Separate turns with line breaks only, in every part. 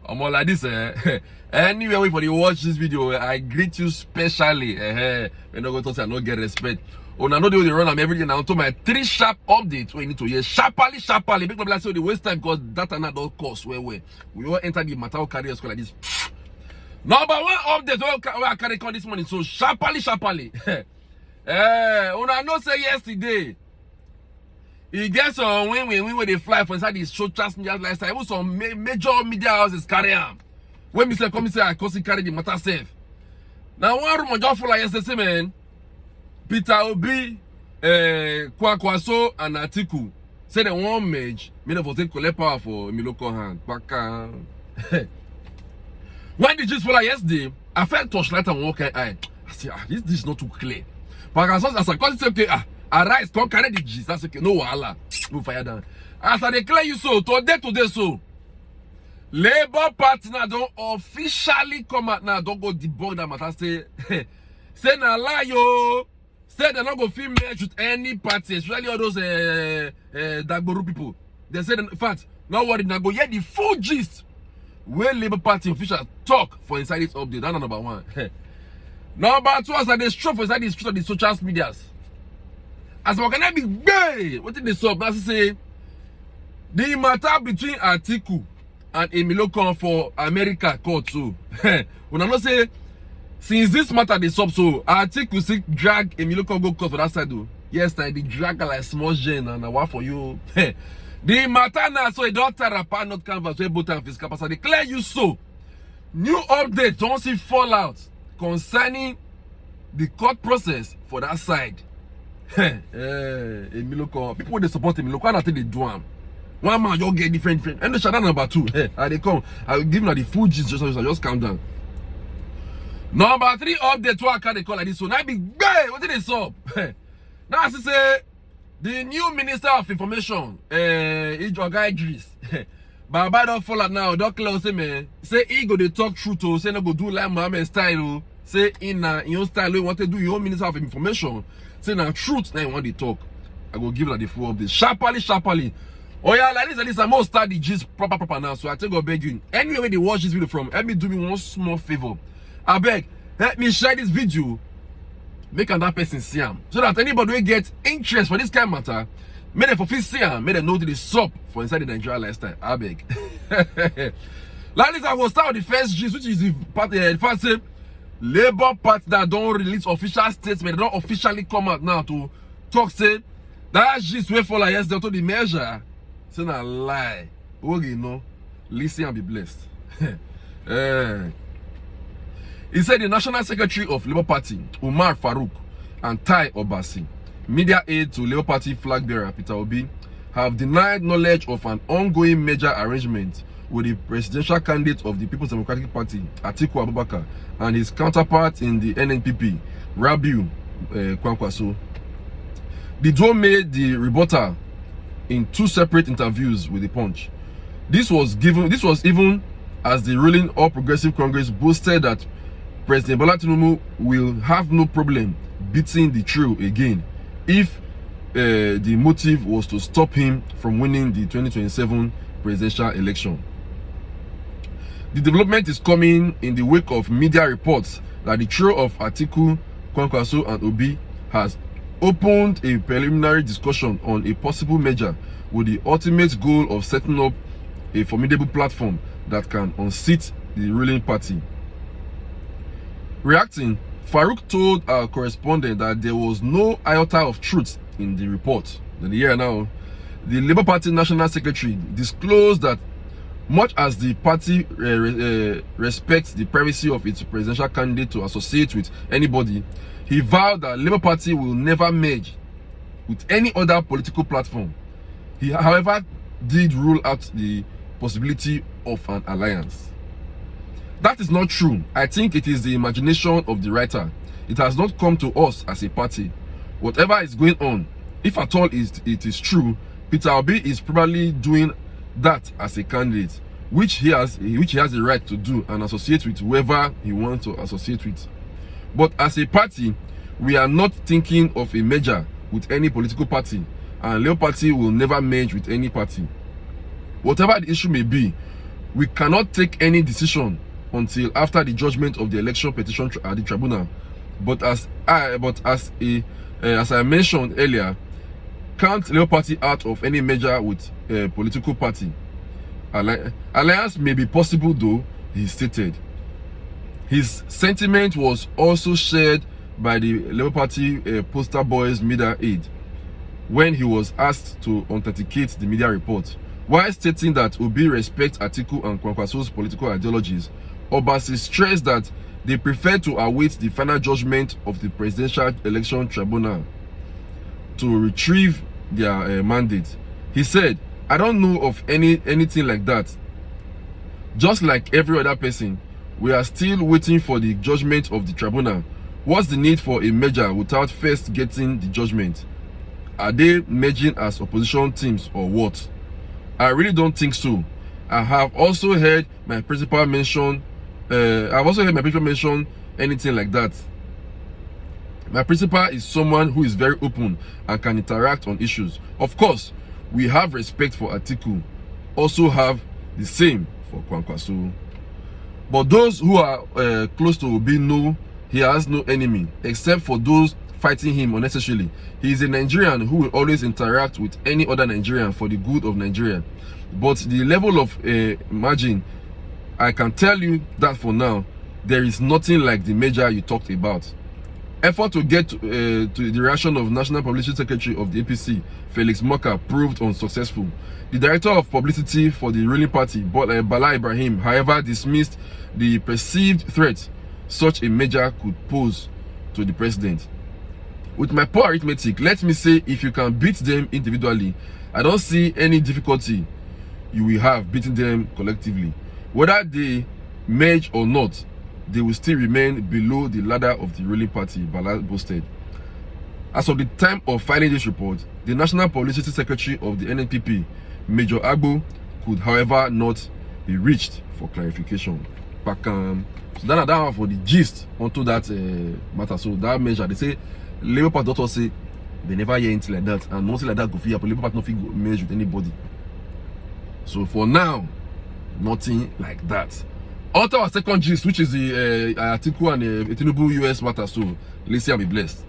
I'm more like this, anyway, wait for you watch this video, I greet you specially. We're not going to say I don't get respect. Oh, now know they run am every day now to my 3 sharp updates we need to hear sharply. Big people say the waste time because that and that don't cost where we all enter the matter carrier school like this. Number 1 update where I carry on this morning. So sharply. I know say yesterday. He gets some when they fly for inside these social media lifestyle. Even some major media houses carry them. When me say come say I cause carry the matter safe. Now one rumor just full like yesterday, man. Peter Obi, Kwankwaso and Atiku say they won't merge. Me for take collect power for me local hand. Baka. When the gist full like yesterday, I felt torchlight and walk eye. I say this is not too clear. But as I say okay arise, come carry the gist. That's okay. No wahala. Move fire down. As I declare you so, today so. Labour Party now don't officially come out now. Don't go debunk that matter. Say na lie yo. Say they're not going to merge with any party, especially all those Dagboru people. They said, in fact, not worry, now go hear the full gist where Labour Party officials talk for inside this update. That's number 1. Number 2, as they stroke for inside the street of the social medias. As what can I be gay? What did they say? That's say the matter between Atiku and Emilokon for America court too. When I not say since this matter they sub so Atiku see drag Emilokon go court for that side though. Yes, I did drag like small gen and I want for you. The matter now so it don't tear apart not canvas where both and fiscal pass. I declare you so. New update don't see fallout concerning the court process for that side. Emilokon people they support Emilokon I think they do am. One man you get different and the shadow number 2. They come I will give them the full gist just calm down. Number 3 update what can they call like this? So now be gay. What did they solve? Now I say the new Minister of Information, Ijoga Idris. Baba don't follow now. Don't close say man. Say he go they talk truth to say no go do like Mohammed style. Say in your style you want to do your own Minister of Information. Say now truth now you want to talk. I go give like the full update. Sharply. Oh yeah, like this, I must start the gist proper now. So I take a beg you. Anyway, when they watch this video from, help me do me one small favor. I beg, help me share this video. Make another person see him. So that anybody will get interest for this kind of matter. May they for see him. May they know the sub for inside the Nigerian lifestyle. I beg. Like this, I will start with the first gist, which is the part the first say Labour Party that don't release official statements. They don't officially come out now to talk say that gist way for like yesterday to the measure. Say na lie. Okay, no. Listen and be blessed. He said the National Secretary of Labour Party, Umar Farouk, and Tai Obasi, media aide to Labour Party flag bearer Peter Obi, have denied knowledge of an ongoing major arrangement with the presidential candidate of the People's Democratic Party, Atiku Abubakar, and his counterpart in the NNPP, Rabiu Kwankwaso. The duo made the rebuttal in 2 separate interviews with the Punch. This was even as the ruling All Progressive Congress boasted that President Bola Tinubu will have no problem beating the trio again if the motive was to stop him from winning the 2027 presidential election. The development is coming in the wake of media reports that the trio of Atiku, Kwankwaso and Obi has opened a preliminary discussion on a possible merger with the ultimate goal of setting up a formidable platform that can unseat the ruling party. Reacting, Farouk told our correspondent that there was no iota of truth in the report. Then here now, the Labour Party National Secretary disclosed that much as the party respects the privacy of its presidential candidate to associate with anybody, he vowed that Labour Party will never merge with any other political platform. He, however, did rule out the possibility of an alliance. That is not true. I think it is the imagination of the writer. It has not come to us as a party. Whatever is going on, if at all it is true, Peter Obi is probably doing that as a candidate, which he has the right to do and associate with whoever he wants to associate with. But as a party, we are not thinking of a merger with any political party, and Labour Party will never merge with any party. Whatever the issue may be, We cannot take any decision until after the judgment of the election petition at the tribunal. But as I mentioned earlier, count Labour Party out of any measure with a political party. Alliance may be possible, though, he stated. His sentiment was also shared by the Labour Party poster boy's media aide when he was asked to authenticate the media report. While stating that Obi respects Atiku and kwankwaso's political ideologies, Obasi stressed that they prefer to await the final judgment of the Presidential Election Tribunal to retrieve their mandate. He said, "I don't know of anything like that. Just like every other person, we are still waiting for the judgment of the tribunal. What's the need for a merger without first getting the judgment? Are they merging as opposition teams or what? I really don't think so. I have also heard my principal mention anything like that. My principal is someone who is very open and can interact on issues. Of course, we have respect for Atiku, also have the same for kwankwaso. But those who are close to Obi know he has no enemy, except for those fighting him unnecessarily. He is a Nigerian who will always interact with any other Nigerian for the good of Nigeria. But the level of margin, I can tell you that for now, there is nothing like the measure you talked about." Effort to get to the reaction of National Publicity Secretary of the APC, Felix Moka, proved unsuccessful. The Director of Publicity for the ruling party, Bala Ibrahim, however, dismissed the perceived threat such a measure could pose to the president. With my poor arithmetic, let me say if you can beat them individually, I don't see any difficulty you will have beating them collectively. Whether they merge or not, they will still remain below the ladder of the ruling party, Bala boasted. As of the time of filing this report, the National Publicity Secretary of the NNPP, Major Agbo, could however not be reached for clarification. So that one for the gist onto that matter. So that measure, they say Labour Party doctors say they never hear anything like that, and nothing like that go fit happen. Labour Party no fit merge with anybody. So for now, nothing like that. Onto our second gist, which is the Atiku and Tinubu US matter. So let's see, I'll be blessed.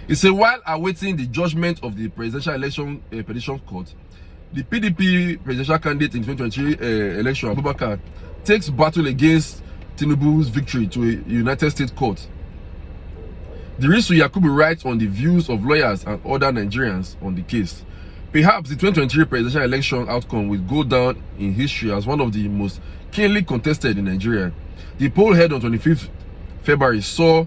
It says, while awaiting the judgment of the presidential election petition court, the PDP presidential candidate in 2023 election, Abubakar, takes battle against Tinubu's victory to a United States court. The Risu Yakubu writes on the views of lawyers and other Nigerians on the case. Perhaps the 2023 presidential election outcome will go down in history as one of the most keenly contested in Nigeria. The poll held on 25th February saw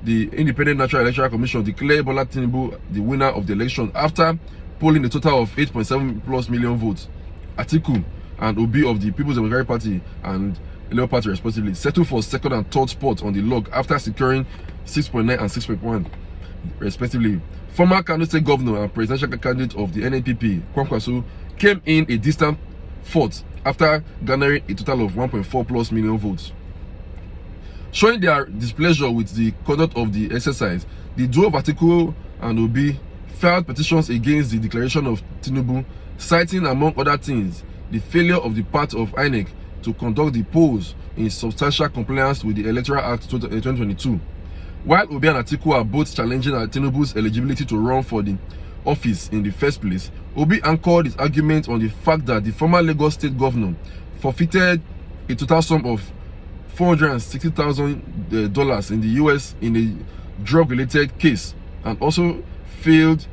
the Independent National Electoral Commission declare Bola Tinubu the winner of the election after polling a total of 8.7+ million votes. Atiku and Obi of the People's Democratic Party and Labour Party respectively settled for second and third spot on the log after securing 6.9 and 6.1 respectively. Former Kano State Governor and presidential candidate of the NNPP, Kwankwaso, came in a distant fourth after garnering a total of 1.4+ million votes. Showing their displeasure with the conduct of the exercise, the duo of Atiku and Obi filed petitions against the declaration of Tinubu, citing among other things the failure of the part of INEC to conduct the polls in substantial compliance with the Electoral Act 2022. While Obi and Atiku are both challenging Tinubu's eligibility to run for the office in the first place, Obi anchored his argument on the fact that the former Lagos State Governor forfeited a total sum of $460,000 in the US in a drug-related case and also failed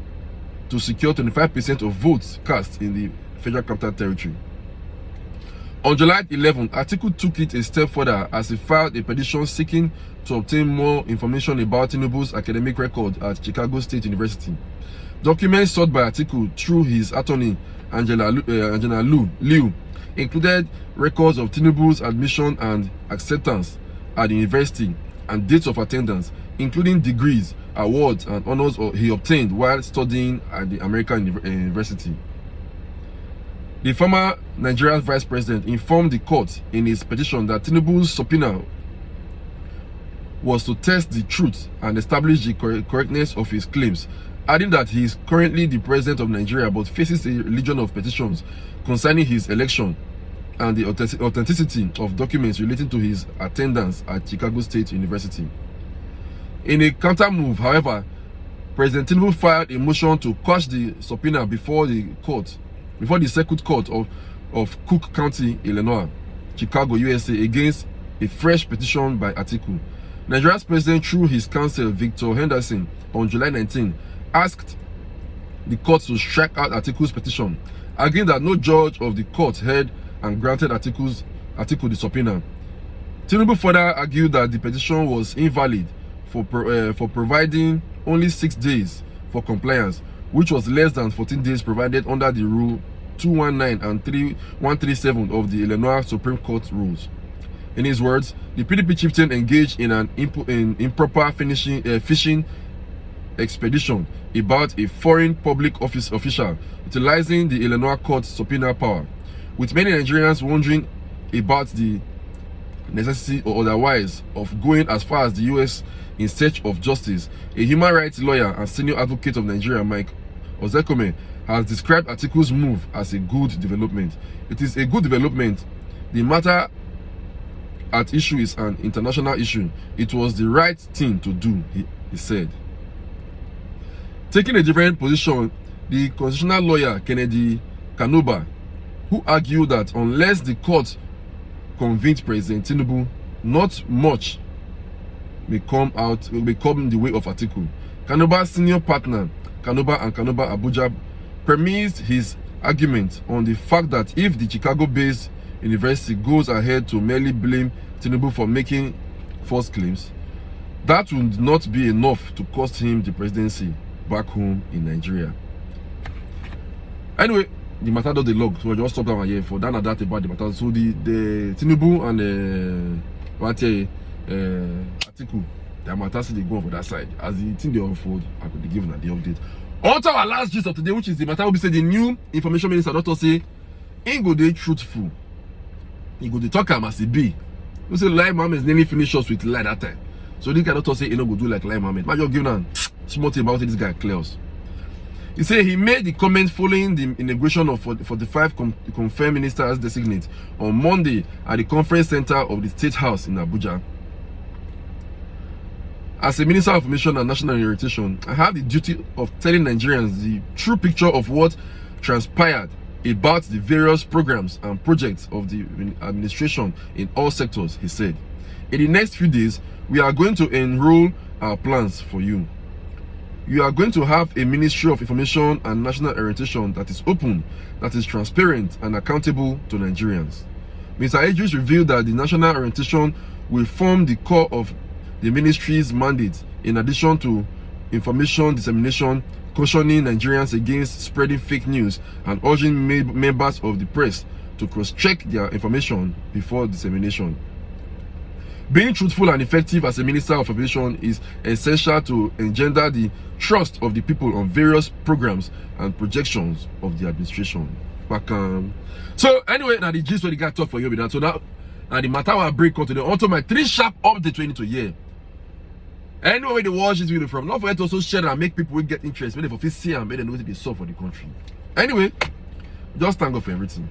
to secure 25% of votes cast in the Federal Capital Territory. On July 11, Atiku took it a step further as he filed a petition seeking to obtain more information about Tinubu's academic record at Chicago State University. Documents sought by Atiku through his attorney, Angela Liu, included records of Tinubu's admission and acceptance at the university and dates of attendance, including degrees, awards, and honors he obtained while studying at the American University. The former Nigerian vice president informed the court in his petition that Tinubu's subpoena was to test the truth and establish the correctness of his claims, adding that he is currently the president of Nigeria but faces a legion of petitions concerning his election and the authenticity of documents relating to his attendance at Chicago State University. In a counter move, however, President Tinubu filed a motion to quash the subpoena before the Circuit Court of Cook County, Illinois, Chicago, USA, against a fresh petition by Atiku. Nigeria's president, through his counsel Victor Henderson, on July 19, asked the court to strike out Atiku's petition, arguing that no judge of the court heard and granted Atiku the subpoena. Tinubu further argued that the petition was invalid for providing only 6 days for compliance, which was less than 14 days provided under the Rule 219 and 137 of the Illinois Supreme Court rules. In his words, the PDP chieftain engaged in an improper fishing expedition about a foreign public office official utilizing the Illinois court's subpoena power, with many Nigerians wondering about the necessity or otherwise of going as far as the US in search of justice. A human rights lawyer and senior advocate of Nigeria, Mike Ozekome, has described Atiku's move as a good development. It is a good development. The matter at issue is an international issue. It was the right thing to do, he said. Taking a different position, the constitutional lawyer Kennedy Kanoba, who argued that unless the court convinced President Tinubu, not much may come in the way of Atiku. Kanoba's senior partner, Kanoba and Kanoba Abuja, premised his argument on the fact that if the Chicago-based university goes ahead to merely blame Tinubu for making false claims, that would not be enough to cost him the presidency back home in Nigeria. Anyway, the matter does the log, so I just stop down here for that and that about the matter. So the Tinubu and Atiku, their matters they go over that side. As the thing they unfold, I could be given the update. On to our last gist of today, which is the matter will be said the new information minister doctor say ain't go dey truthful. He go dey talk am as he be. You say Lai Mohammed nearly finished us with lie that time. So this guy doctor say he no go do like Lai Mohammed. Might just give a small thing about this guy clears. He said he made the comment following the inauguration of 45 confirmed ministers designate on Monday at the conference center of the State House in Abuja. As a Minister of Information and National Orientation, I have the duty of telling Nigerians the true picture of what transpired about the various programs and projects of the administration in all sectors, he said. In the next few days, we are going to enroll our plans for you. You are going to have a Ministry of Information and National Orientation that is open, that is transparent and accountable to Nigerians. Mr. Idris revealed that the National Orientation will form the core of the ministry's mandate, in addition to information dissemination, cautioning Nigerians against spreading fake news and urging members of the press to cross-check their information before dissemination. Being truthful and effective as a Minister of Information is essential to engender the trust of the people on various programs and projections of the administration. So anyway, now the gist what the guy talk for you with that. So now the matter will break on today. Onto my 3 sharp updates we need to hear. Anyway, they watch this video from, don't forget to also share and make people get interest. Maybe for see and make them know what they solve for the country. Anyway, just thank God for everything.